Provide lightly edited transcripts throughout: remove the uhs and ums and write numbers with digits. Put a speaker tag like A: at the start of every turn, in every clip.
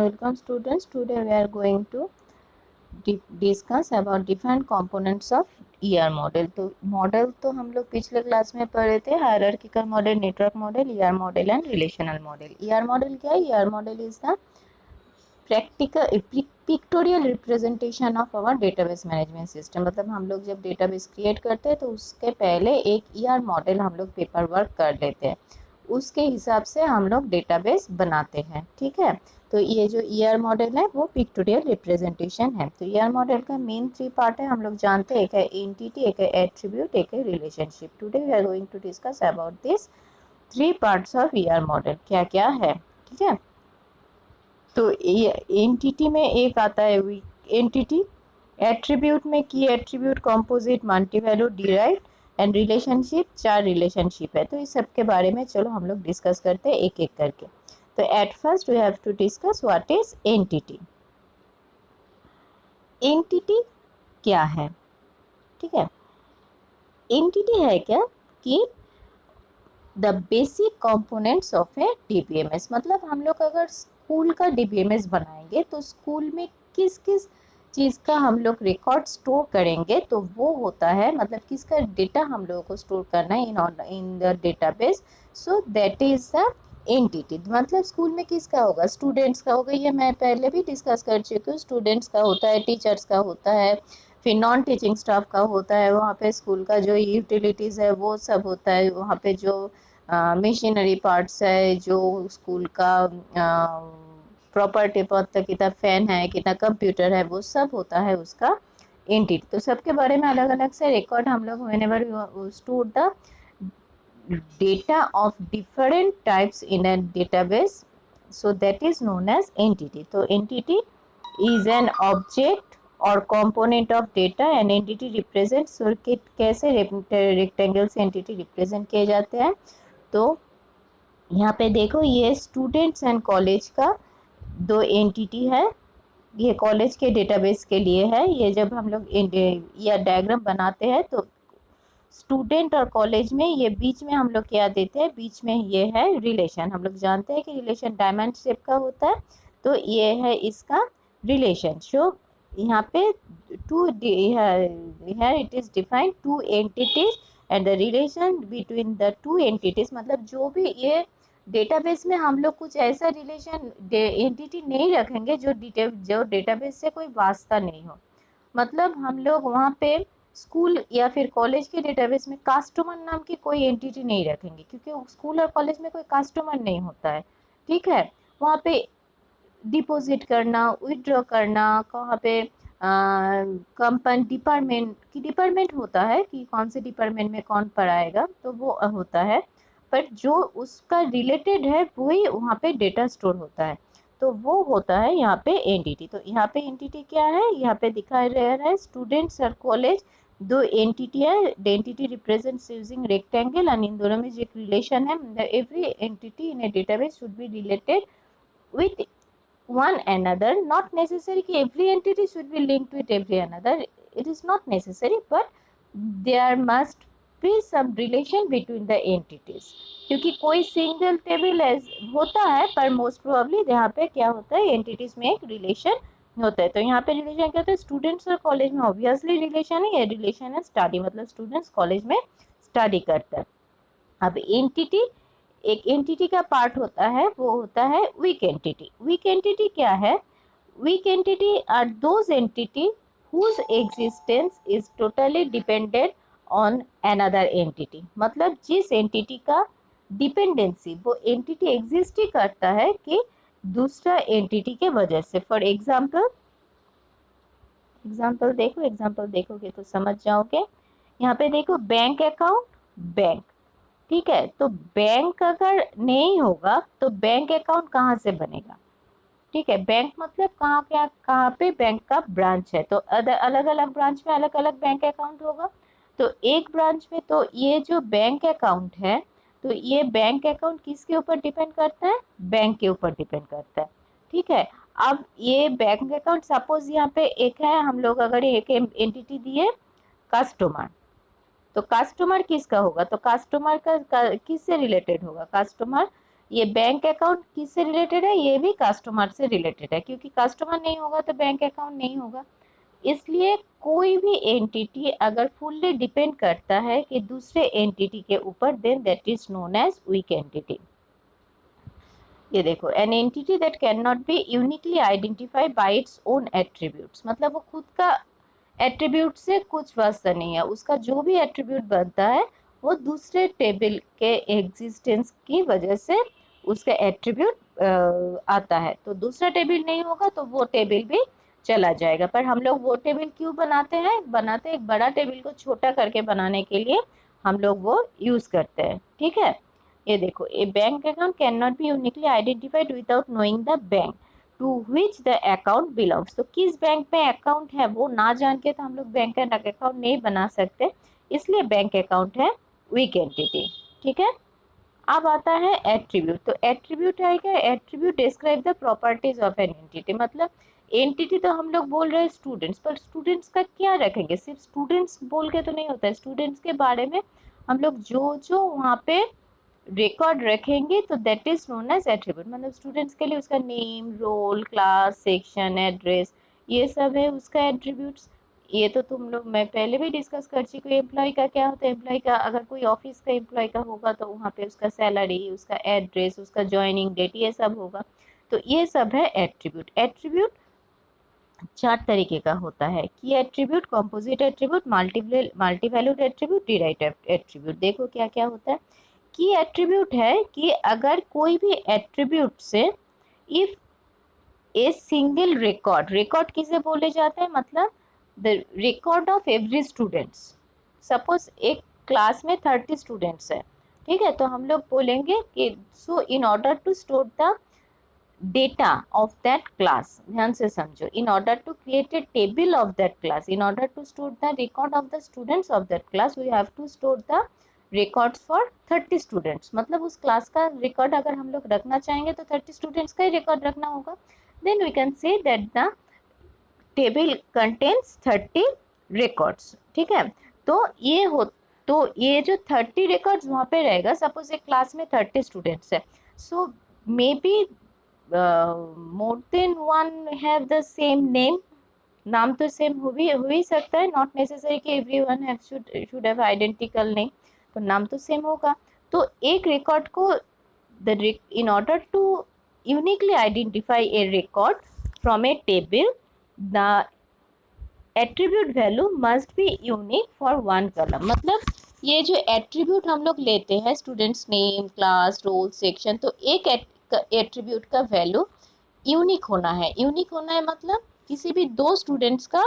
A: Welcome students. Today we are going to discuss about different components of ER model. तो model तो हम लोग पिछले क्लास में पढ़े थे, hierarchical model, network model, ER model and relational model. ER model क्या है? ER model is the practical pictorial representation of our database management system. मतलब हम लोग जब डेटाबेस क्रिएट करते हैं तो उसके पहले एक ER मॉडल हम लोग पेपर वर्क कर लेते हैं, उसके हिसाब से हम लोग डेटाबेस बनाते हैं. ठीक है, तो ये जो ER मॉडल है वो पिक्टोरियल रिप्रेजेंटेशन है. तो ER मॉडल का मेन 3 पार्ट है, हम लोग जानते हैं. एक है एंटिटी, एक है एट्रीब्यूट, एक है relationship. Today we are going to discuss about this 3 parts of ER model. क्या क्या है, ठीक है. तो एंटिटी में एक आता है एंटिटी, एट्रीब्यूट में की attribute, composite, multi value, derived and relationship. 4 relationship है. तो इस सब के बारे में चलो हम लोग डिस्कस करते हैं एक एक करके. तो at first we have to discuss what is entity. Entity क्या है, ठीक है. एंटिटी है क्या कि the basic components of a DBMS. मतलब हम लोग अगर स्कूल का डीबीएमएस बनाएंगे तो स्कूल में किस किस चीज़ का हम लोग रिकॉर्ड स्टोर करेंगे, तो वो होता है, मतलब किसका डेटा हम लोगों को स्टोर करना है in the database. So that is the entity. मतलब स्कूल में किसका होगा? स्टूडेंट्स का होगा. ये मैं पहले भी डिस्कस कर चुकी हूँ. स्टूडेंट्स का होता है, टीचर्स का होता है, फिर नॉन टीचिंग स्टाफ का होता है. वहाँ पे स्कूल का जो यूटिलिटीज़ है वो सब होता है. वहाँ पे जो मशीनरी पार्ट्स है, जो स्कूल का प्रॉपर्टी, मतलब कितना फैन है, कितना कंप्यूटर है, वो सब होता है उसका एंटिटी. तो सबके बारे में अलग अलग से रिकॉर्ड हम लोग whenever store the data of different types in a database, so that is known as entity. So entity is an object or component of data. and entity represents. so कैसे रेक्टेंगल से entity represent किए जाते हैं. तो यहाँ पे देखो, ये स्टूडेंट्स एंड कॉलेज का 2 एंटिटी है. ये कॉलेज के डेटाबेस के लिए है. ये जब हम लोग या डायग्राम बनाते हैं तो स्टूडेंट और कॉलेज में ये बीच में हम लोग क्या देते हैं, बीच में ये है रिलेशन. हम लोग जानते हैं कि रिलेशन डायमंड शेप का होता है. तो ये है इसका रिलेशन. सो यहाँ पे to here it is defined 2 entities and the relation between the 2 entities. मतलब जो भी ये डेटाबेस में हम लोग कुछ ऐसा रिलेशन एंटिटी नहीं रखेंगे जो डेटाबेस से कोई वास्ता नहीं हो. मतलब हम लोग वहाँ पे स्कूल या फिर कॉलेज के डेटाबेस में कस्टमर नाम की कोई एंटिटी नहीं रखेंगे, क्योंकि स्कूल और कॉलेज में कोई कस्टमर नहीं होता है. ठीक है, वहाँ पे डिपॉजिट करना, विथड्रॉ करना, कहाँ पे कंपनी डिपार्टमेंट की डिपार्टमेंट होता है कि कौन से डिपार्टमेंट में कौन पढ़ाएगा, तो वो होता है. पर जो उसका रिलेटेड है वही वहाँ पे डेटा स्टोर होता है. तो वो होता है यहाँ पे एंटिटी. तो यहाँ पे एंटिटी क्या है, यहाँ पे दिखाई रहा है स्टूडेंट्स और कॉलेज 2 एंटिटी है. Entity represents using rectangle and in दोनों में जो एक रिलेशन है. Every entity in A database should be related with one another. Not necessary कि every entity should be linked with every another. It is not necessary, but there must be some relation between the entities. क्योंकि कोई single table होता है, पर most probably यहाँ पे क्या होता है, एंटिटीज में एक रिलेशन होता है. तो यहाँ पे रिलेशन क्या होता है, स्टूडेंट्स और कॉलेज में ऑब्वियसली रिलेशन है. ये रिलेशन है स्टडी, मतलब स्टूडेंट्स कॉलेज में स्टडी करता है. अब एंटिटी, एक एंटिटी का पार्ट होता है, वो होता है वीक एंटिटी. वीक एंटिटी क्या है? Weak entity are those entity whose existence is totally dependent on another entity. मतलब जिस एंटिटी का डिपेंडेंसी, वो एंटिटी एग्जिस्ट ही करता है कि दूसरा एंटिटी के वजह से. फॉर एग्जाम्पल देखो, एग्जाम्पल देखोगे तो समझ जाओगे. यहाँ पे देखो, बैंक अकाउंट, बैंक. ठीक है, तो बैंक अगर नहीं होगा तो बैंक अकाउंट कहाँ से बनेगा? ठीक है, बैंक मतलब कहाँ पे बैंक का ब्रांच है, तो अलग अलग ब्रांच में अलग अलग बैंक अकाउंट होगा. तो एक ब्रांच में, तो ये जो बैंक अकाउंट है, तो ये बैंक अकाउंट किसके ऊपर डिपेंड करता है? बैंक के ऊपर डिपेंड करता है. ठीक है, अब ये बैंक अकाउंट, सपोज यहाँ पे एक है, हम लोग अगर एक एंटिटी दिए कस्टमर, तो कस्टमर किसका होगा? तो कस्टमर का किससे रिलेटेड होगा? कस्टमर ये बैंक अकाउंट किससे रिलेटेड है, ये भी कस्टमर से रिलेटेड है, क्योंकि कस्टमर नहीं होगा तो बैंक अकाउंट नहीं होगा। इसलिए कोई भी एंटिटी अगर फुल्ली डिपेंड करता है कि दूसरे एंटिटी के ऊपर, then that is known as weak entity. ये देखो, an entity that can not be uniquely identified by its own attributes, मतलब वो खुद का एट्रीब्यूट से कुछ वास्ता नहीं है, उसका जो भी एट्रीब्यूट बनता है वो दूसरे टेबल के एग्जिस्टेंस की वजह से उसका एट्रीब्यूट आता है। तो दूसरा टेबल नहीं होगा तो वो टेबल भी चला जाएगा। पर हम लोग वो टेबल क्यों बनाते हैं, बनाते हैं एक बड़ा टेबल को छोटा करके बनाने के लिए हम लोग वो यूज करते हैं। ठीक है, ये देखो, a bank account can not be uniquely identified without knowing the bank to which the account belongs. तो किस बैंक में अकाउंट है वो ना जान के तो हम लोग बैंक का अकाउंट नहीं बना सकते, इसलिए बैंक अकाउंट है वीक एंटिटी। ठीक है, अब आता है एट्रीब्यूट। तो एट्रीब्यूट है क्या, attribute describe the properties of an entity. मतलब एंटिटी तो हम लोग बोल रहे हैं स्टूडेंट्स, पर स्टूडेंट्स का क्या रखेंगे, सिर्फ स्टूडेंट्स बोल के तो नहीं होता है, स्टूडेंट्स के बारे में हम लोग जो जो वहाँ पे रिकॉर्ड रखेंगे तो that is known as attribute. मतलब स्टूडेंट्स के लिए उसका name, roll, class, section, address, ये सब है उसका एट्रीब्यूट्स। ये तो तुम लोग, मैं पहले भी डिस्कस कर चुकी हूँ। एम्प्लॉय का क्या होता है, एम्प्लॉय का अगर कोई ऑफिस का एम्प्लॉय का होगा तो वहाँ पे उसका सैलरी, उसका एड्रेस, उसका ज्वाइनिंग डेट, ये सब होगा। तो ये सब है एट्रीब्यूट। एट्रीब्यूट चार तरीके का होता है, की attribute, composite attribute, multivalued attribute, derived attribute. देखो क्या क्या होता है। की एट्रीब्यूट है कि अगर कोई भी एट्रीब्यूट से if a single record, record किसे बोले जाते हैं, मतलब the record of every students. Suppose एक क्लास में 30 स्टूडेंट्स है, ठीक है, तो हम लोग बोलेंगे कि so in order to store the data of that class, ध्यान से समझो, in order to create a table of that class, in order to store the record of the students of that class, we have to store the records for 30 students। मतलब उस class का record अगर हम लोग रखना चाहेंगे तो 30 students का ही रिकॉर्ड रखना होगा। then we can say that the table contains 30 records। ठीक है, तो ये हो, तो ये जो 30 रिकॉर्ड्स वहाँ पे रहेगा, सपोज एक क्लास में 30 स्टूडेंट्स है, so maybe more than one have the same name, नाम तो सेम हो ही सकता है, नॉट नेसेसरी कि everyone have should have identical name, तो नाम तो सेम होगा। तो एक रिकॉर्ड को in order to uniquely identify a record from a table, the attribute value must be unique for one column। मतलब ये जो एट्रीब्यूट हम लोग लेते हैं, students name, class, roll, section, तो एक एट्रीब्यूट का वैल्यू यूनिक होना है। यूनिक होना है मतलब किसी भी दो स्टूडेंट्स का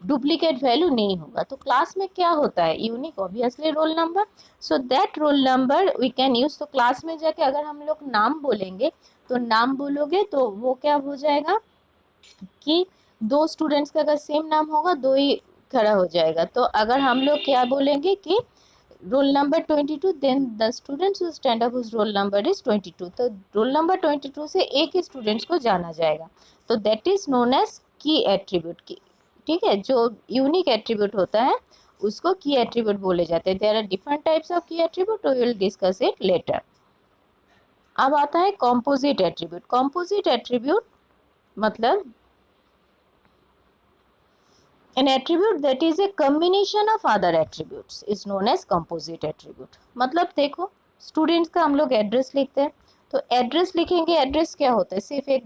A: डुप्लीकेट वैल्यू नहीं होगा। तो क्लास में क्या होता है unique, obviously roll number, so that roll number we can use. तो क्लास में जाके अगर हम लोग नाम बोलेंगे, तो नाम बोलोगे तो वो क्या हो जाएगा कि दो स्टूडेंट्स का अगर सेम नाम होगा दो ही खड़ा हो जाएगा। तो अगर हम लोग क्या बोलेंगे कि roll number 22, then the students who stand up whose roll number is 22, तो रोल नंबर 22 से एक ही स्टूडेंट्स को जाना जाएगा। तो that is known as key attribute key. ठीक है, जो यूनिक एट्रीब्यूट होता है उसको की एट्रीब्यूट बोले जाते हैं। There are different types of key attribute, we will discuss it later. अब आता है कॉम्पोजिट एट्रीब्यूट। कॉम्पोजिट एट्रीब्यूट मतलब an attribute that is a combination of other attributes is known as composite attribute। मतलब देखो, students का हम लोग address लिखते हैं, तो एड्रेस लिखेंगे, एड्रेस क्या होता है, सिर्फ एक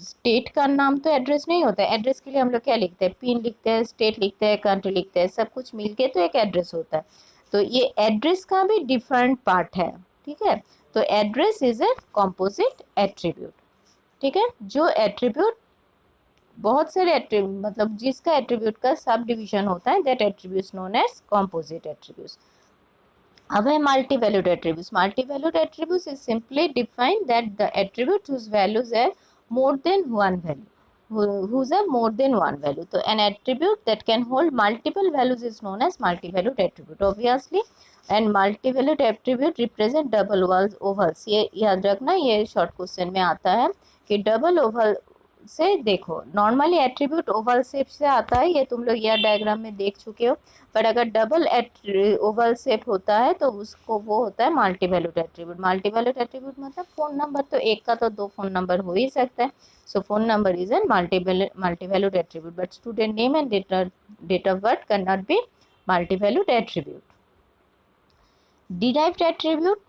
A: स्टेट का नाम तो एड्रेस नहीं होता है। एड्रेस के लिए हम लोग क्या लिखते हैं, पिन लिखते हैं, स्टेट लिखते हैं, कंट्री लिखते हैं, सब कुछ मिलके तो एक एड्रेस होता है। तो ये एड्रेस का भी डिफरेंट पार्ट है। ठीक है, तो address is a composite attribute. ठीक है, जो एट्रीब्यूट बहुत सारे एट्रीब्यूट, मतलब जिसका एट्रीब्यूट का सब डिवीजन होता है, that attributes known as composite attributes. अब है multi valued attributes. Multi valued attributes is simply define that the attribute whose values are more than one value, whose are more than one value। तो an attribute that can hold multiple values is known as multi-valued attribute obviously। and multi-valued attribute represent double ovals। ये याद रखना, ये short question में आता है कि double Oval से देखो, नॉर्मली एट्रीब्यूट ओवल शेप से आता है, ये तुम लोग यह डायग्राम में देख चुके हो। पर अगर डबल ओवल शेप होता है तो उसको वो होता है multi valued attribute. Multi valued attribute मतलब फोन नंबर, तो एक का तो दो फोन नंबर हो ही सकता है। So phone number is an multi valued attribute, but student name and date of birth can not be multi valued attribute. Derived attribute,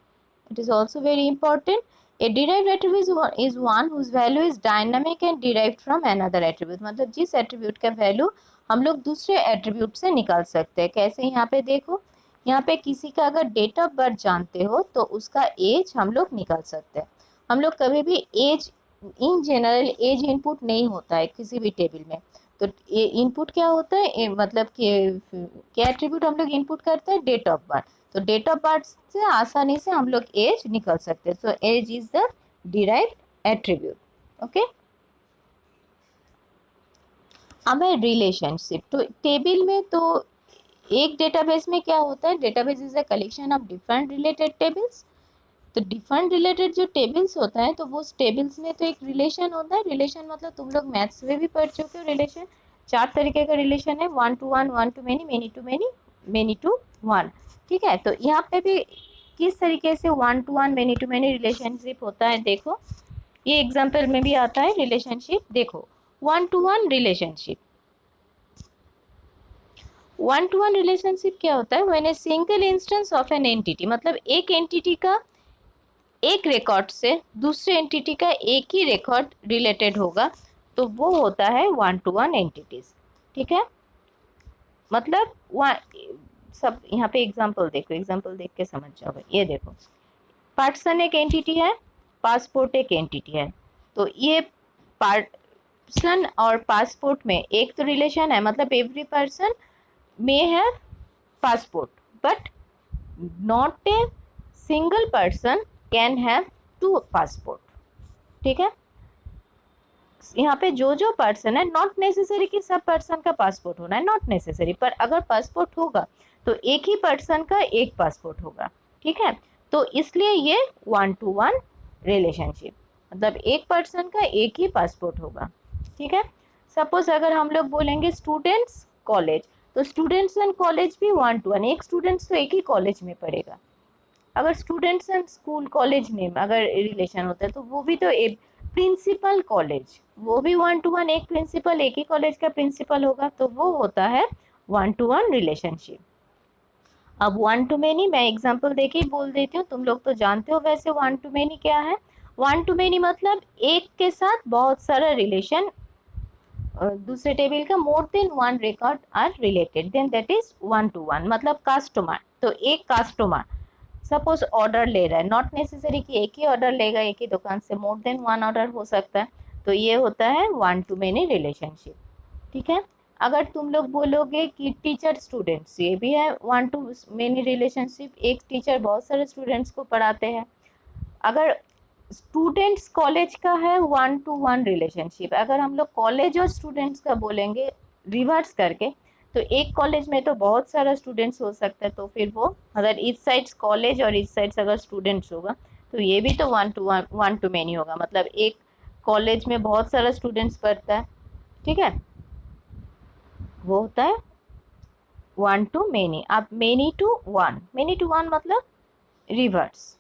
A: it is also very important. A derived attribute is one whose value is dynamic and derived from another attribute। मतलब जिस attribute का value हम लोग दूसरे attribute से निकाल सकते हैं। कैसे, यहाँ पे देखो, यहाँ पे किसी का अगर डेट ऑफ बर्थ जानते हो तो उसका एज हम लोग निकाल सकते हैं। हम लोग कभी भी age, in general age input नहीं होता है किसी भी टेबल में। तो इनपुट क्या होता है, मतलब कि क्या एट्रीब्यूट हम लोग इनपुट करते हैं, डेट ऑफ बर्थ। तो डेट ऑफ बर्थ से आसानी से हम लोग एज निकल सकते हैं। So age is the derived attribute. Okay, अब है रिलेशनशिप। तो टेबल में तो एक डेटाबेस में क्या होता है, database is a collection of different related tables. तो डिफरेंट रिलेटेड जो टेबल्स होता है, तो वो टेबल्स में तो एक रिलेशन होता है। रिलेशन मतलब तुम लोग मैथ्स में भी पढ़ चुके हो, रिलेशन चार तरीके का रिलेशन है, one to one, one to many, many to many, many to one. ठीक है, तो यहाँ पे भी किस तरीके से one to one, many to many relationship होता है, देखो ये एग्जाम्पल में भी आता है रिलेशनशिप। देखो, one to one relationship, one to one relationship क्या होता है, when a single instance of an entity, मतलब एक एंटिटी का एक रिकॉर्ड से दूसरे एंटिटी का एक ही रिकॉर्ड रिलेटेड होगा, तो वो होता है वन टू वन एंटिटीज। ठीक है, मतलब सब यहाँ पे एग्जांपल देखो, एग्जांपल देख के समझ जाओगे। ये देखो, पर्सन एक एंटिटी है, पासपोर्ट एक एंटिटी है। तो ये पर्सन और पासपोर्ट में एक तो रिलेशन है, मतलब every person may have passport, but not a single person can have two passport। ठीक है, यहाँ पे जो जो पर्सन है, नॉट नेसेसरी कि सब पर्सन का पासपोर्ट होना है, नॉट नेसेसरी, पर अगर पासपोर्ट होगा तो एक ही पर्सन का एक पासपोर्ट होगा। ठीक है, तो इसलिए ये वन टू वन रिलेशनशिप, मतलब एक पर्सन का एक ही पासपोर्ट होगा। ठीक है, सपोज अगर हम लोग बोलेंगे स्टूडेंट्स कॉलेज, तो स्टूडेंट्स एंड कॉलेज भी वन टू वन, एक स्टूडेंट्स तो एक ही कॉलेज में पढ़ेगा। अगर students and school college name अगर रिलेशन होता है तो वो भी तो एक प्रिंसिपल कॉलेज, वो भी वन टू वन, एक प्रिंसिपल एक ही कॉलेज का प्रिंसिपल होगा, तो वो होता है वन टू वन रिलेशनशिप। अब वन टू मेनी मैं एग्जांपल देके ही बोल देती हूँ, तुम लोग तो जानते हो वैसे वन टू मेनी क्या है। वन टू मेनी मतलब एक के साथ बहुत सारा रिलेशन, दूसरे टेबल का more than one record are related, then that is one to one. मतलब कस्टमर, तो एक कस्टमर सपोज ऑर्डर ले रहा है, नॉट नेसेसरी कि एक ही ऑर्डर लेगा एक ही दुकान से, मोर देन वन ऑर्डर हो सकता है, तो ये होता है वन टू मेनी रिलेशनशिप। ठीक है, अगर तुम लोग बोलोगे कि टीचर स्टूडेंट्स, ये भी है वन टू मेनी रिलेशनशिप, एक टीचर बहुत सारे स्टूडेंट्स को पढ़ाते हैं। अगर स्टूडेंट्स कॉलेज का है वन टू वन रिलेशनशिप। अगर हम लोग कॉलेज और स्टूडेंट्स का बोलेंगे रिवर्स करके, तो एक कॉलेज में तो बहुत सारा स्टूडेंट्स हो सकता है, तो फिर वो अगर इस साइड कॉलेज और इस साइड अगर स्टूडेंट्स होगा तो ये भी तो one to one, one to many होगा। मतलब एक कॉलेज में बहुत सारा स्टूडेंट्स पढ़ता है, ठीक है, वो होता है वन टू मेनी। अब many to one, many to one मतलब reverse.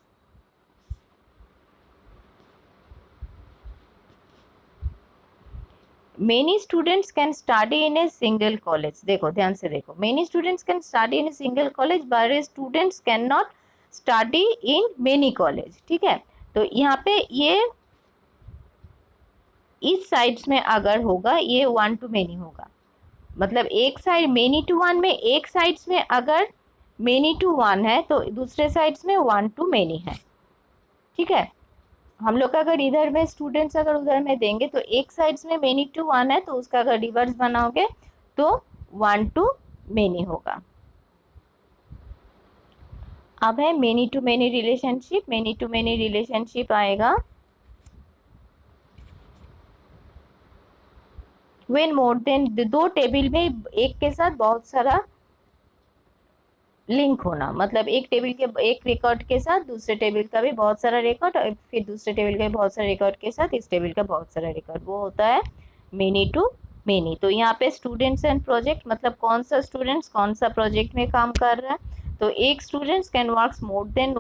A: Many students can study in a single college, देखो ध्यान से देखो, many students can study in a single college but students can not study in many college. ठीक है, तो यहाँ पे ये इस साइड्स में अगर होगा ये वन टू मेनी होगा। मतलब एक साइड मेनी टू वन में, एक साइड्स में अगर मेनी टू वन है तो दूसरे साइड्स में वन टू मेनी है। ठीक है, हम लोग अगर इधर में स्टूडेंट्स अगर उधर में देंगे तो एक साइड्स में मेनी टू वन है, तो उसका अगर रिवर्स बनाओगे तो वन टू मेनी होगा। अब है many to many relationship. Many to many relationship आएगा व्हेन मोर देन, दो टेबल में एक के साथ बहुत सारा लिंक होना, मतलब एक टेबल के एक रिकॉर्ड के साथ दूसरे टेबल का भी बहुत सारा रिकॉर्ड, और फिर दूसरे टेबल का भी बहुत सारा रिकॉर्ड के साथ इस टेबल का बहुत सारा रिकॉर्ड, वो होता है मेनी टू मेनी। तो यहाँ पे स्टूडेंट्स एंड प्रोजेक्ट, मतलब कौन सा स्टूडेंट्स कौन सा प्रोजेक्ट में काम कर रहा है। तो एक students can work more than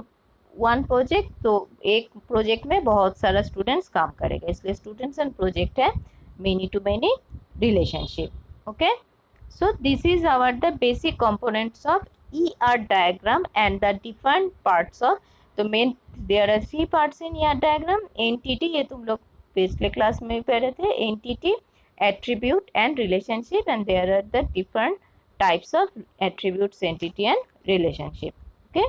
A: one project, तो एक प्रोजेक्ट में बहुत सारा स्टूडेंट्स काम करेगा, इसलिए स्टूडेंट्स एंड प्रोजेक्ट है many to many relationship. Okay, so this is our the basic components of ER diagram and the different parts of, तो main there are three parts in ER diagram: entity, ये तुम लोग पिछले class में भी पढ़े थे, entity, attribute and relationship, and there are the different types of attributes, entity and relationship. Okay,